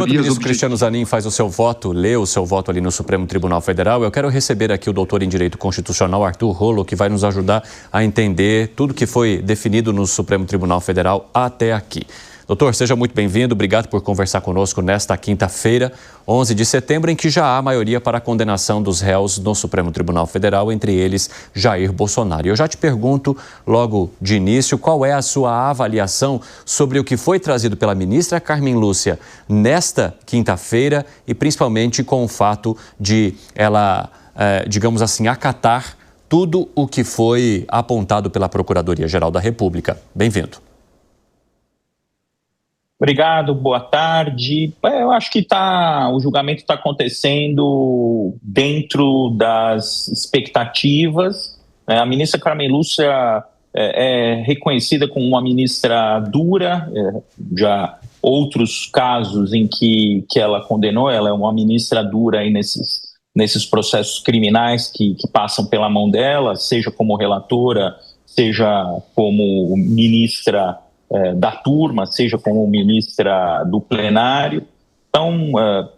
Enquanto o ministro Cristiano Zanin faz o seu voto, lê o seu voto ali no Supremo Tribunal Federal, eu quero receber aqui o doutor em Direito Constitucional, Arthur Rollo, que vai nos ajudar a entender tudo que foi definido no Supremo Tribunal Federal até aqui. Doutor, seja muito bem-vindo, obrigado por conversar conosco nesta quinta-feira, 11 de setembro, em que já há maioria para a condenação dos réus no Supremo Tribunal Federal, entre eles Jair Bolsonaro. Eu já te pergunto, logo de início, qual é a sua avaliação sobre o que foi trazido pela ministra Carmen Lúcia nesta quinta-feira e principalmente com o fato de ela, digamos assim, acatar tudo o que foi apontado pela Procuradoria-Geral da República. Bem-vindo. Obrigado, boa tarde. Eu acho que o julgamento está acontecendo dentro das expectativas. A ministra Carmen Lúcia é reconhecida como uma ministra dura, já outros casos em que ela condenou, ela é uma ministra dura aí nesses processos criminais que passam pela mão dela, seja como relatora, seja como ministra da turma, seja como ministra do plenário. Então,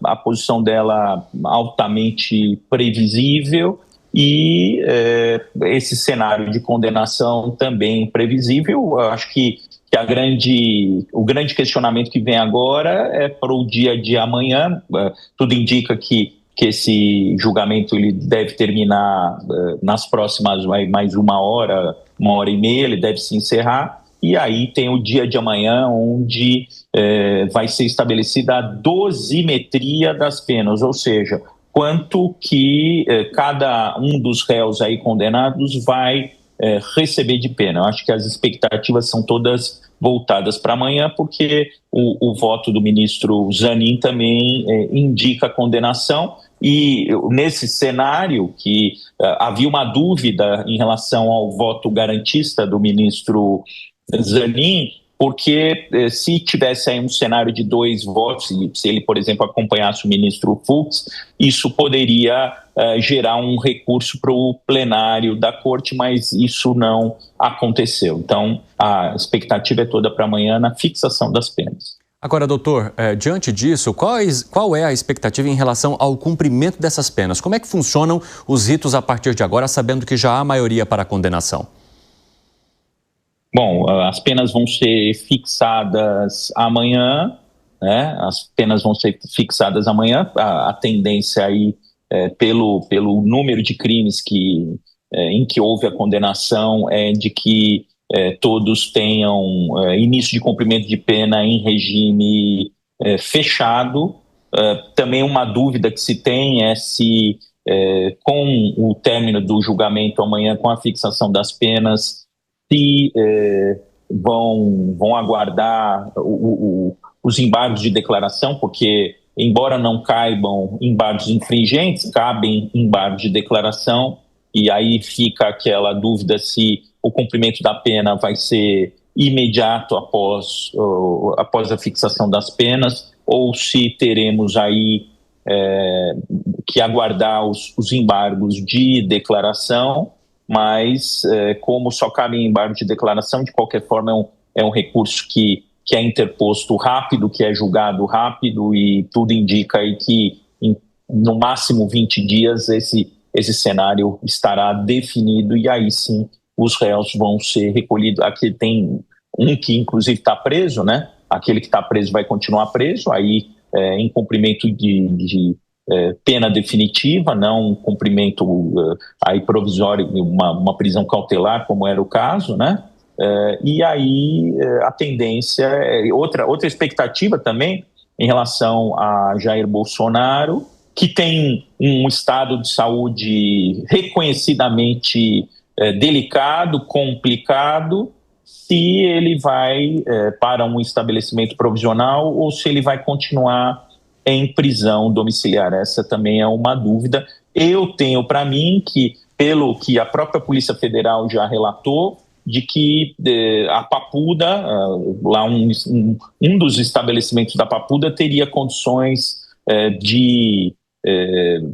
a posição dela altamente previsível e esse cenário de condenação também previsível. Eu acho que o grande questionamento que vem agora é para o dia de amanhã. Tudo indica que esse julgamento ele deve terminar nas próximas mais uma hora e meia, ele deve se encerrar. E aí tem o dia de amanhã, onde vai ser estabelecida a dosimetria das penas, ou seja, quanto que cada um dos réus aí condenados vai receber de pena. Eu acho que as expectativas são todas voltadas para amanhã, porque o voto do ministro Zanin também indica a condenação. E nesse cenário que havia uma dúvida em relação ao voto garantista do ministro Zanin, porque se tivesse aí um cenário de 2 votos, se ele, por exemplo, acompanhasse o ministro Fux, isso poderia gerar um recurso para o plenário da corte, mas isso não aconteceu. Então, a expectativa é toda para amanhã na fixação das penas. Agora, doutor, diante disso, qual é a expectativa em relação ao cumprimento dessas penas? Como é que funcionam os ritos a partir de agora, sabendo que já há maioria para a condenação? Bom, as penas vão ser fixadas amanhã, né? As penas vão ser fixadas amanhã. A tendência aí, pelo número de crimes em que houve a condenação, é de que todos tenham início de cumprimento de pena em regime fechado. Também uma dúvida que se tem é se, com o término do julgamento amanhã, com a fixação das penas, se vão aguardar os embargos de declaração, porque, embora não caibam embargos infringentes, cabem embargos de declaração, e aí fica aquela dúvida se o cumprimento da pena vai ser imediato após a fixação das penas, ou se teremos aí que aguardar os embargos de declaração. Mas, como só cabe em embargo de declaração, de qualquer forma é um recurso que é interposto rápido, que é julgado rápido, e tudo indica aí que no máximo 20 dias esse cenário estará definido, e aí sim os réus vão ser recolhidos. Aqui tem um que inclusive está preso, né? Aquele que está preso vai continuar preso, aí em cumprimento de pena definitiva, não um cumprimento aí provisório, uma prisão cautelar, como era o caso, né? E aí a tendência outra expectativa também em relação a Jair Bolsonaro, que tem um estado de saúde reconhecidamente delicado, complicado, se ele vai para um estabelecimento provisional ou se ele vai continuar em prisão domiciliar. Essa também é uma dúvida. Eu tenho para mim que, pelo que a própria Polícia Federal já relatou, de que a Papuda, lá um dos estabelecimentos da Papuda, teria condições de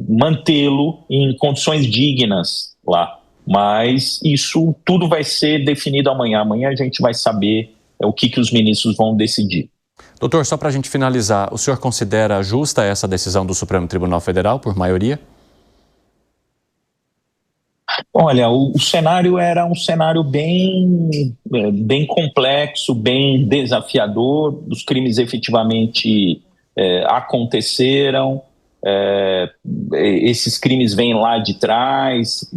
mantê-lo em condições dignas lá. Mas isso tudo vai ser definido amanhã. Amanhã a gente vai saber o que os ministros vão decidir. Doutor, só para a gente finalizar, o senhor considera justa essa decisão do Supremo Tribunal Federal, por maioria? Olha, o cenário era um cenário bem complexo, bem desafiador. Os crimes efetivamente aconteceram. Esses crimes vêm lá de trás.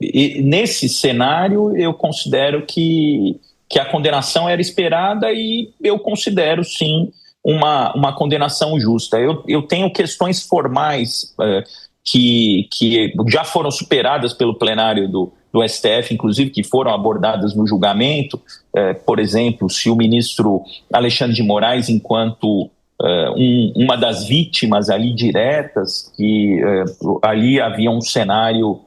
E nesse cenário, eu considero que a condenação era esperada e eu considero, sim, uma condenação justa. Eu tenho questões formais que já foram superadas pelo plenário do STF, inclusive, que foram abordadas no julgamento. Por exemplo, se o ministro Alexandre de Moraes, enquanto uma das vítimas ali diretas, que ali havia um cenário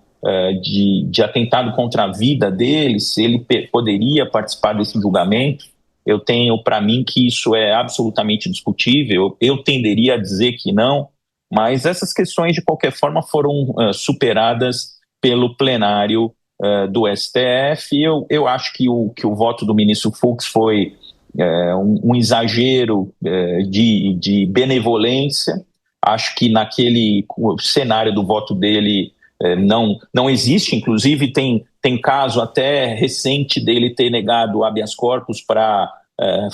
de atentado contra a vida dele, se ele poderia participar desse julgamento, eu tenho para mim que isso é absolutamente discutível. Eu tenderia a dizer que não, mas essas questões, de qualquer forma, foram superadas pelo plenário do STF. Eu acho que o voto do ministro Fux foi um exagero de benevolência. Acho que naquele cenário do voto dele não existe. Inclusive, tem caso até recente dele ter negado habeas corpus para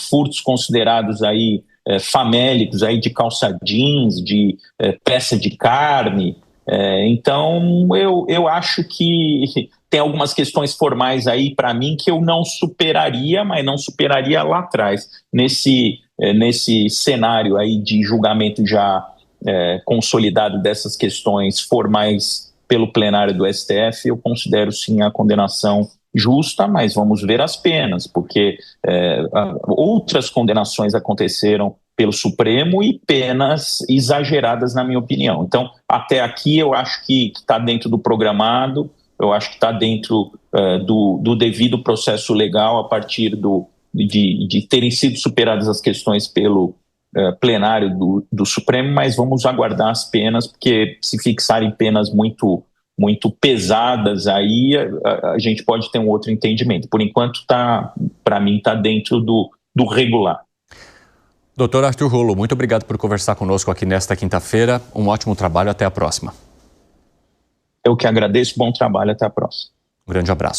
furtos considerados aí famélicos, aí de calça jeans, de peça de carne. Então, eu acho que tem algumas questões formais aí, para mim, que eu não superaria, mas não superaria lá atrás. Nesse cenário aí de julgamento já consolidado dessas questões formais pelo plenário do STF, eu considero, sim, a condenação justa, mas vamos ver as penas, porque outras condenações aconteceram pelo Supremo e penas exageradas, na minha opinião. Então, até aqui eu acho que está dentro do programado, eu acho que está dentro do devido processo legal, a partir de terem sido superadas as questões pelo plenário do Supremo, mas vamos aguardar as penas, porque se fixarem penas muito pesadas, aí a gente pode ter um outro entendimento. Por enquanto, para mim, está dentro do regular. Doutor Arthur Rollo, muito obrigado por conversar conosco aqui nesta quinta-feira. Um ótimo trabalho, até a próxima. Eu que agradeço, bom trabalho, até a próxima. Um grande abraço.